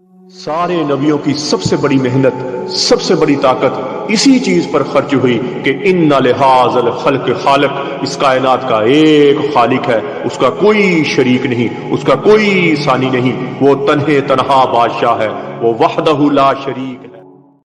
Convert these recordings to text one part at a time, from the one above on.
सारे नबियों की सबसे बड़ी मेहनत, सबसे बड़ी ताकत इसी चीज पर खर्च हुई कि इन्ना लिहाज़ल खल्क खालिक, इस कायनात का एक खालिक है, उसका कोई शरीक नहीं, उसका कोई सानी नहीं, वो तन्हे तन्हा बादशाह है, वो वहदहु ला शरीक है।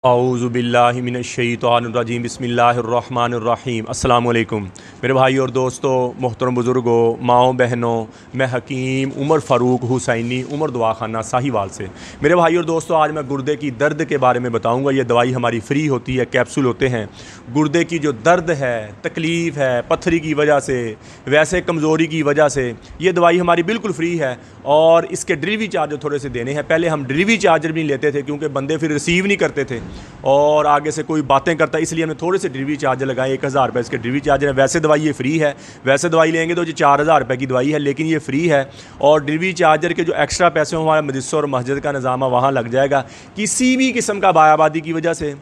औज़ु बिल्लाहि मिनश्शैतानिर्रजीम बिस्मिल्लाहिर्रहमानिर्रहीम। अस्सलाम वालेकुम मेरे भाई और दोस्तों, मोहतरम बुज़ुर्गों, माओ बहनों, मैं हकीम उमर फ़ारूक हुसैनी उमर दवाखाना साहिवाल से। मेरे भाई और दोस्तों, आज मैं गुर्दे की दर्द के बारे में बताऊंगा। ये दवाई हमारी फ्री होती है, कैप्सूल होते हैं। गुर्दे की जो दर्द है, तकलीफ़ है, पत्थरी की वजह से, वैसे कमज़ोरी की वजह से, ये दवाई हमारी बिल्कुल फ्री है और इसके डिलीवरी चार्ज थोड़े से देने हैं। पहले हम डिलीवरी चार्जर भी नहीं लेते थे क्योंकि बंदे फिर रिसीव नहीं करते थे और आगे से कोई बातें करता, इसलिए हमने थोड़े से डिलीवरी चार्ज लगाए। 1000 रुपये इसके डिलीवरी चार्ज है। वैसे दवाई ये फ्री है, वैसे दवाई लेंगे तो ये 4000 रुपये की दवाई है, लेकिन ये फ्री है। और डिलीवरी चार्जर के जो एक्स्ट्रा पैसे हमारे मदरसे और मस्जिद का निज़ाम है वहाँ लग जाएगा। किसी भी किस्म का बायाबादी की वजह से,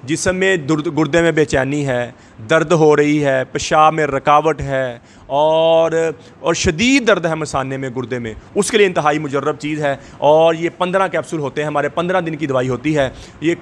जिस्म में गुर्दे में बेचैनी है, दर्द हो रही है, पेशाब में रुकावट है और शदीद दर्द है मसाने में, गुर्दे में, उसके लिए इंतहाई मुजर्रब चीज़ है। और ये 15 कैप्सूल होते हैं हमारे, 15 दिन की दवाई होती है। ये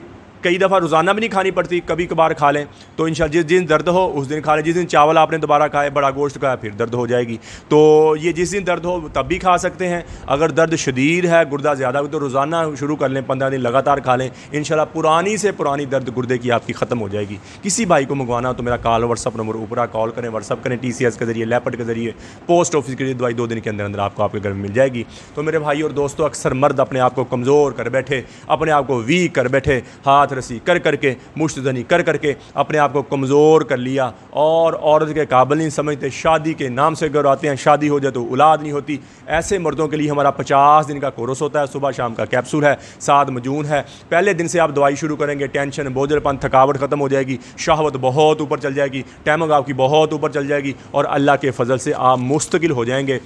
कई दफ़ा रोज़ाना भी नहीं खानी पड़ती, कभी कभार खा लें तो इंशाल्लाह जिस दिन दर्द हो उस दिन खा लें। जिस दिन चावल आपने दोबारा खाए, बड़ा गोश्त खाया, फिर दर्द हो जाएगी। तो ये जिस दिन दर्द हो तब भी खा सकते हैं। अगर दर्द शदीद है, गुर्दा ज़्यादा हो, तो रोज़ाना शुरू कर लें, 15 दिन लगातार खा लें। इंशाल्लाह पुरानी से पुरानी दर्द गुर्दे की आपकी ख़त्म हो जाएगी। किसी भाई को मंगवाना हो तो मेरा कॉल व्हाट्सअप नंबर ऊपर कॉल करें, व्हाट्सअप करें, TCS के ज़रिए, लैपट के ज़रिए, पोस्ट ऑफिस के लिए दवाई 2 दिन के अंदर अंदर आपको आपके घर में मिल जाएगी। तो मेरे भाई और दोस्तों, अक्सर मर्द अपने आप को कमज़ोर कर बैठे, अपने आप को वीक कर बैठे, हाथ रसी कर करके, मुश्तजनी कर करके अपने आप को कमज़ोर कर लिया और औरत के काबिल नहीं समझते, शादी के नाम से घबराते हैं, शादी हो जाए तो औलाद नहीं होती। ऐसे मर्दों के लिए हमारा 50 दिन का कोर्स होता है, सुबह शाम का कैप्सूल है, 7 मजून है। पहले दिन से आप दवाई शुरू करेंगे, टेंशन, बोझलपन, थकावट ख़त्म हो जाएगी, शहवत बहुत ऊपर चल जाएगी, टैमग आपकी बहुत ऊपर चल जाएगी और अल्लाह के फजल से आप मुस्तकिल हो जाएंगे।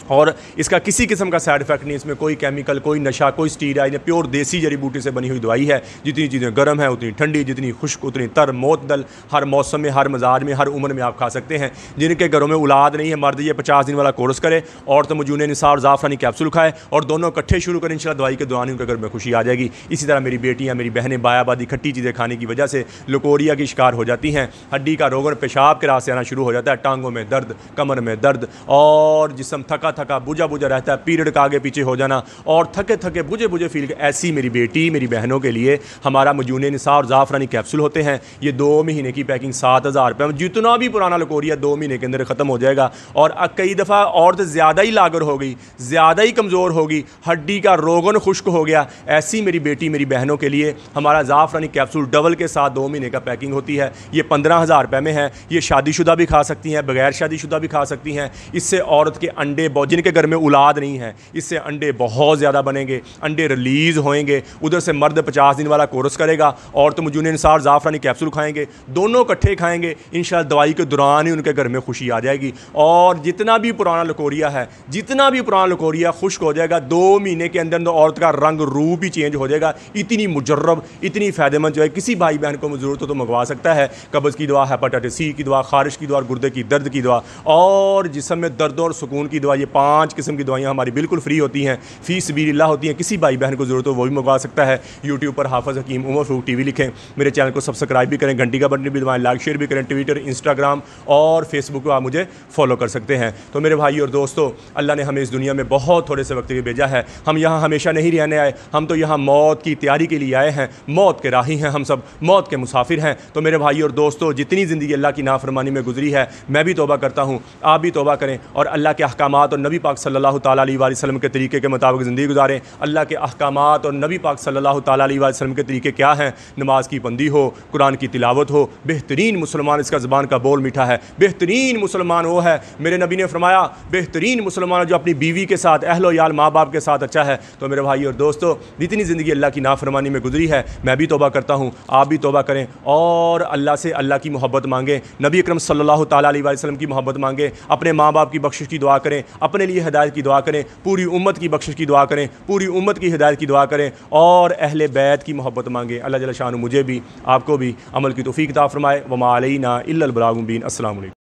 और इसका किसी किस्म का साइड इफेक्ट नहीं, इसमें कोई केमिकल, कोई नशा, कोई स्टीरॉइड, प्योर देसी जड़ी बूटी से बनी हुई दवाई है। जितनी चीज़ें गर्म है उतनी ठंडी, जितनी खुश्क उतनी तर, मोतदल, हर मौसम में, हर मजाज में, हर उम्र में आप खा सकते हैं। जिनके घरों में औलाद नहीं है, मर्द ये 50 दिन वाला कोर्स करे, औरत मजून निसार ज़ाफ़रानी कैप्सूल खाए और दोनों इकट्ठे शुरू करें। इंशाल्लाह दवाई के दौरान उनके घर में खुशी आ जाएगी। इसी तरह मेरी बेटियाँ, मेरी बहनें बायाबादी, खट्टी चीज़ें खाने की वजह से लकोरिया की शिकार हो जाती हैं, हड्डी का रोगन, पेशाब के रास्ते आना शुरू हो जाता है, टांगों में दर्द, कमर में दर्द और जिस्म थका थका बुझा बुझा रहता है, पीरियड का आगे पीछे हो जाना और थके थके बुझे बुझे फील। ऐसी मेरी बेटी, मेरी बहनों के लिए हमारा मजून निसार और ज़ाफ़रानी कैप्सूल होते हैं। ये 2 महीने की पैकिंग, 7000 रुपये में जितना भी पुराना लकोरिया 2 महीने के अंदर ख़त्म हो जाएगा। और कई दफ़ा औरत ज़्यादा ही लागर हो गई, ज़्यादा ही कमज़ोर होगी, हड्डी का रोगन खुश्क हो गया, ऐसी मेरी बेटी, मेरी बहनों के लिए हमारा ज़ाफ़रानी कैप्सूल डबल के साथ 2 महीने का पैकिंग होती है। ये 15000 रुपये में है। ये शादीशुदा भी खा सकती हैं, बगैर शादीशुदा भी खा सकती हैं। इससे औरत के अंडे, जिनके घर में औलाद नहीं है, इससे अंडे बहुत ज़्यादा बनेंगे, अंडे रिलीज़ होएंगे। उधर से मर्द 50 दिन वाला कोर्स करेगा, औरत मजून निसार ज़ाफ़रानी कैप्सूल खाएंगे, दोनों इकट्ठे खाएंगे। इंशाल्लाह दवाई के दौरान ही उनके घर में खुशी आ जाएगी और जितना भी पुराना लकोरिया है, जितना भी पुराना लकोरिया खुश्क हो जाएगा। 2 महीने के अंदर औरत का रंग रूप ही चेंज हो जाएगा। इतनी मुजर्रब, इतनी फ़ायदेमंद जो है, किसी भाई बहन को ज़रूरत हो तो मंगवा सकता है। कब्ज़ की दवा, हेपेटाइटिस C की दवा, खारिश की दवा, गुर्दे की दर्द की दवा और जिस्म में दर्द और सुकून की दवा, ये 5 किस्म की दवाइयाँ हमारी बिल्कुल फ्री होती हैं, फ़ी सबीलिल्लाह होती हैं। किसी भाई बहन को ज़रूरत हो वो भी मंगवा सकता है। यूट्यूब पर हाफ़िज़ हकीम उमर फ़ारूक TV लिखें, मेरे चैनल को सब्सक्राइब भी करें, घंटी का बटन भी दबाएं, लाइक शेयर भी करें। ट्विटर, इंस्टाग्राम और फेसबुक पर आप मुझे फॉलो कर सकते हैं। तो मेरे भाई और दोस्तों, अल्लाह ने हमें इस दुनिया में बहुत थोड़े से वक्त के भेजा है। हम यहाँ हमेशा नहीं रहने आए, हम तो यहाँ मौत की तैयारी के लिए आए हैं। मौत के राही हैं हम सब, मौत के मुसाफिर हैं। तो मेरे भाई और दोस्तों, जितनी ज़िंदगी अल्लाह की नाफरमानी में गुजरी है, मैं भी तौबा करता हूँ, आप भी तौबा करें और अल्लाह के अहकामात और नबी पाक सल्लल्लाहु तआला अलैहि वसल्लम के तरीके के मुताबिक ज़िंदगी गुजारें। अल्लाह के अहकामात और नबी पाक सल्लल्लाहु तआला अलैहि वसल्लम के तरीके क्या हैं? नमाज की बंदी हो, कुरान की तिलावत हो। बेहतरीन मुसलमान, इसका ज़बान का बोल मीठा है, बेहतरीन मुसलमान वो है, मेरे नबी ने फरमाया, बेहतरीन मुसलमान जो अपनी बीवी के साथ, अहलो याल, माँ बाप के साथ अच्छा है। तो मेरे भाई और दोस्तों, जितनी ज़िंदगी अल्लाह की नाफरमानी में गुजरी है, मैं भी तौबा करता हूँ, आप भी तौबा करें और अल्लाह से अल्लाह की मोहब्बत मांगें, नबी अकरम सल्लल्लाहु तआला अलैहि वसल्लम की मोहब्बत मांगें, अपने माँ बाप की बख्शिश की दुआ करें, अपने लिए हिदायत की दुआ करें, पूरी उम्मत की बख्शिश की दुआ करें, पूरी उम्मत की हिदायत की दुआ करें और अहले बैत की मोहब्बत मांगें। अल्लाह जल्ल शानु मुझे भी, आपको भी अमल की तौफीक अता फरमाए। वमा अलैना इल्लल बलागुल मुबीन। अस्सलामु अलैकुम।